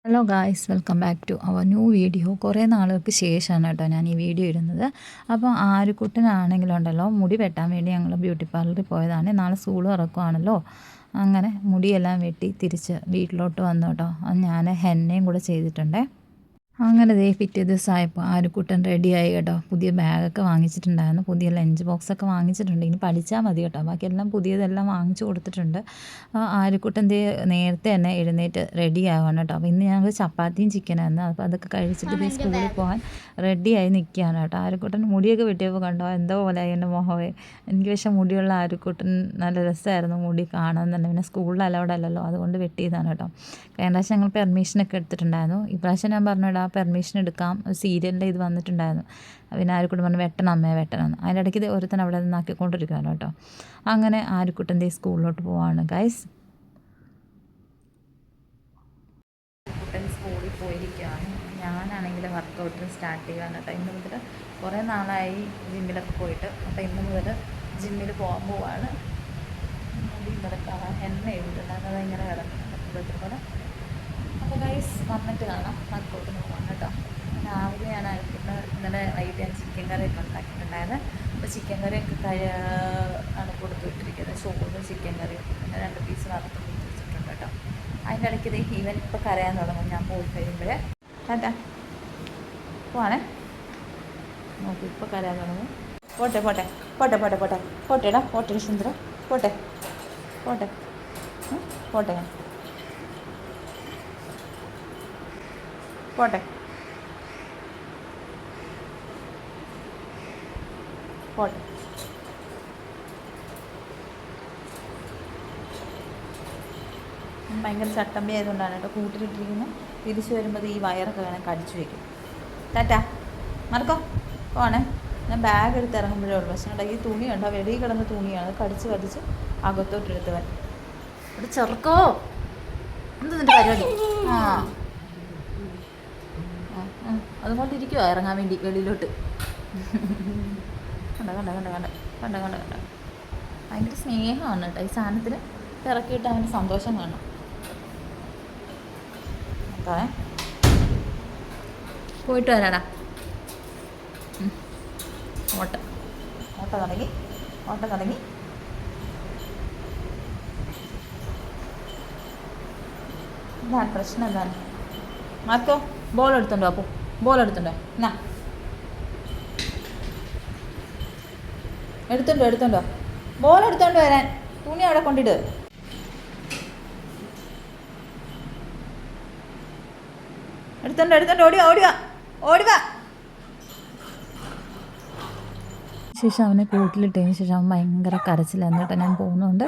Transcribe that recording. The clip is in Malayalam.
Hello guys, welcome back to our new video. കുറേ നാളുകൾക്ക് ശേഷമാണ് കേട്ടോ ഞാൻ ഈ വീഡിയോ ഇടുന്നത്. അപ്പോൾ ആര്യക്കുട്ടനാണെങ്കിലും ഉണ്ടല്ലോ, മുടി വെട്ടാൻ വേണ്ടി ഞങ്ങൾ ബ്യൂട്ടി പാർലറിൽ പോയതാണ്. നാളെ സ്കൂൾ തുറക്കുവാണല്ലോ. അങ്ങനെ മുടിയെല്ലാം വെട്ടി തിരിച്ച് വീട്ടിലോട്ട് വന്നു കേട്ടോ. ഞാൻ ഹെന്നയും കൂടെ ചെയ്തിട്ടുണ്ടേ. അങ്ങനെ പിറ്റേ ദിവസമായപ്പോൾ ആര്യക്കുട്ടൻ റെഡിയായി കേട്ടോ. പുതിയ ബാഗൊക്കെ വാങ്ങിച്ചിട്ടുണ്ടായിരുന്നു, പുതിയ ലഞ്ച് ബോക്സൊക്കെ വാങ്ങിച്ചിട്ടുണ്ട്. ഇനി പഠിച്ചാൽ മതി കേട്ടോ. ബാക്കിയെല്ലാം പുതിയതെല്ലാം വാങ്ങിച്ചു കൊടുത്തിട്ടുണ്ട്. ആര്യക്കുട്ടൻ നേരത്തെ തന്നെ എഴുന്നേറ്റ് റെഡി ആവുകയാണ് കേട്ടോ. അപ്പോൾ ഇന്ന് ഞങ്ങൾ ചപ്പാത്തിയും ചിക്കനായിരുന്നു. അപ്പോൾ അതൊക്കെ കഴിച്ചിട്ട് സ്കൂളിൽ പോകാൻ റെഡിയായി നിൽക്കുകയാണ് കേട്ടോ. ആര്യക്കുട്ടൻ മുടിയൊക്കെ വെട്ടിയപ്പോൾ കണ്ടോ, എന്തോ പോലെ ആയി എൻ്റെ മുഖമേ. എനിക്ക് പക്ഷേ മുടിയുള്ള ആര്യക്കുട്ടൻ നല്ല രസമായിരുന്നു മുടി കാണാൻ തന്നെ. പിന്നെ സ്കൂളിൽ അലൗഡ് അല്ലല്ലോ, അതുകൊണ്ട് വെട്ടിയതാണ് കേട്ടോ. കഴിഞ്ഞ പ്രാവശ്യം ഞങ്ങൾ പെർമിഷനൊക്കെ എടുത്തിട്ടുണ്ടായിരുന്നു. ഇപ്രാവശ്യം ഞാൻ പറഞ്ഞിടാം പെർമിഷൻ എടുക്കാം, സീരിയലിൻ്റെ ഇത് വന്നിട്ടുണ്ടായിരുന്നു. പിന്നെ ആര്യക്കുട്ടൻ പറഞ്ഞു വെട്ടണം അമ്മയെ വെട്ടണം. അതിൻ്റെ ഇടയ്ക്ക് ഒരുത്തൻ അവിടെ നിന്ന് ആക്കിക്കൊണ്ടിരിക്കുകയാണ് കേട്ടോ. അങ്ങനെ ആര്യക്കുട്ടൻ സ്കൂളിലോട്ട് പോവാണ് ഗൈസ്. ആര്യക്കുട്ടൻ സ്കൂളിൽ പോയിരിക്കുകയാണ്. ഞാനാണെങ്കിൽ വർക്കൗട്ട് സ്റ്റാർട്ട് ചെയ്യുകയാണ് കേട്ടോ. ഇന്ന് മുതൽ കുറേ നാളായി ജിമ്മിലൊക്കെ പോയിട്ട്. അപ്പോൾ ഇന്ന് മുതൽ ജിമ്മിൽ പോകാൻ പോവാണ്. മുടി ഇന്നലെ കാണാൻ എണ്ണ എഴുതിട്ടുണ്ട്, അതിങ്ങനെ കിടക്കുന്നത്. അപ്പോൾ ഗൈസ് വന്നിട്ട് കാണാം. വർക്കൗട്ടിന് പോകാം കേട്ടോ. രാവിലെ ഞാൻ ഇന്നലെ വൈകിട്ട് ഞാൻ ചിക്കൻ കറിയൊക്കെ ഉണ്ടാക്കിയിട്ടുണ്ടായിരുന്നു. അപ്പോൾ ചിക്കൻ കറിയൊക്കെ ആണ് കൊടുത്തു വിട്ടിരിക്കുന്നത്. ചോറും ചിക്കൻ കറിയും പിന്നെ 2 പീസ് വറുത്ത് കൊടുത്ത് വെച്ചിട്ടുണ്ട് കേട്ടോ. അതിൻ്റെ ഇടയ്ക്ക് ഇവൻ ഇപ്പോൾ കരയാൻ തുടങ്ങും ഞാൻ പോയി കഴിയുമ്പോഴേ. ടാറ്റാ പോവാണേ. നോക്കി ഇപ്പോൾ കരയാൻ തുടങ്ങും. പോട്ടെ പോട്ടെ പോട്ടെ പോട്ടെ പോട്ടെ പോട്ടേടാ പോട്ടെ സുന്ദര പോട്ടെ പോട്ടെ പോട്ടെ പോട്ടെ പോട്ടെ. ഭയങ്കര ചട്ടമ്പി ആയതുകൊണ്ടാണ് കേട്ടോ കൂട്ടിലിട്ടിരിക്കുന്നത്. തിരിച്ചു വരുമ്പോൾ ഈ വയറൊക്കെ വേണം കടിച്ചു വയ്ക്കും. ടാറ്റാ മറക്കോ പോണേ. ഞാൻ ബാഗ് എടുത്ത് ഇറങ്ങുമ്പോഴേ ഉള്ളൂ. പക്ഷേ ഈ തുണി ഉണ്ടോ, വെളിയിൽ കിടന്ന തുണിയാണ്, കടിച്ച് അകത്തോട്ടെടുത്ത് വരാം. ഇവിടെ ചെറുക്കോ എന്ത് നിൻ്റെ പരിപാടി? അതുകൊണ്ട് ഇരിക്കുമോ ഇറങ്ങാൻ വേണ്ടി വെളിയിലോട്ട്? കണ്ട കണ്ട കണ്ട കണ്ട കണ്ട കണ്ട കണ്ട ഭയങ്കര സ്നേഹമാണ് കേട്ടോ ഈ സാധനത്തിന്. ഇറക്കിയിട്ട് അവൻ്റെ സന്തോഷം കാണണം. നോക്കാവേ, പോയിട്ട് വരാടാ. ഓട്ട തുടങ്ങി. എന്താണ് പ്രശ്നം? എന്താണ് മാർക്കോ? ബോൾ എടുത്തുണ്ടോ? അപ്പോൾ ബോൾ എടുത്തുണ്ടോ? എന്നാ എടുത്തുണ്ടോ? ബോൾ എടുത്തോണ്ട് വരാൻ. തുണി അവിടെ കൊണ്ടിട്ട്. എടുത്തോണ്ട് ഓടിവാ. ശേഷം അവനെ കൂട്ടിലിട്ടതിന് ശേഷം അവൻ ഭയങ്കര കരച്ചിലായിരുന്നു കേട്ടോ. ഞാൻ പോകുന്നുണ്ട്.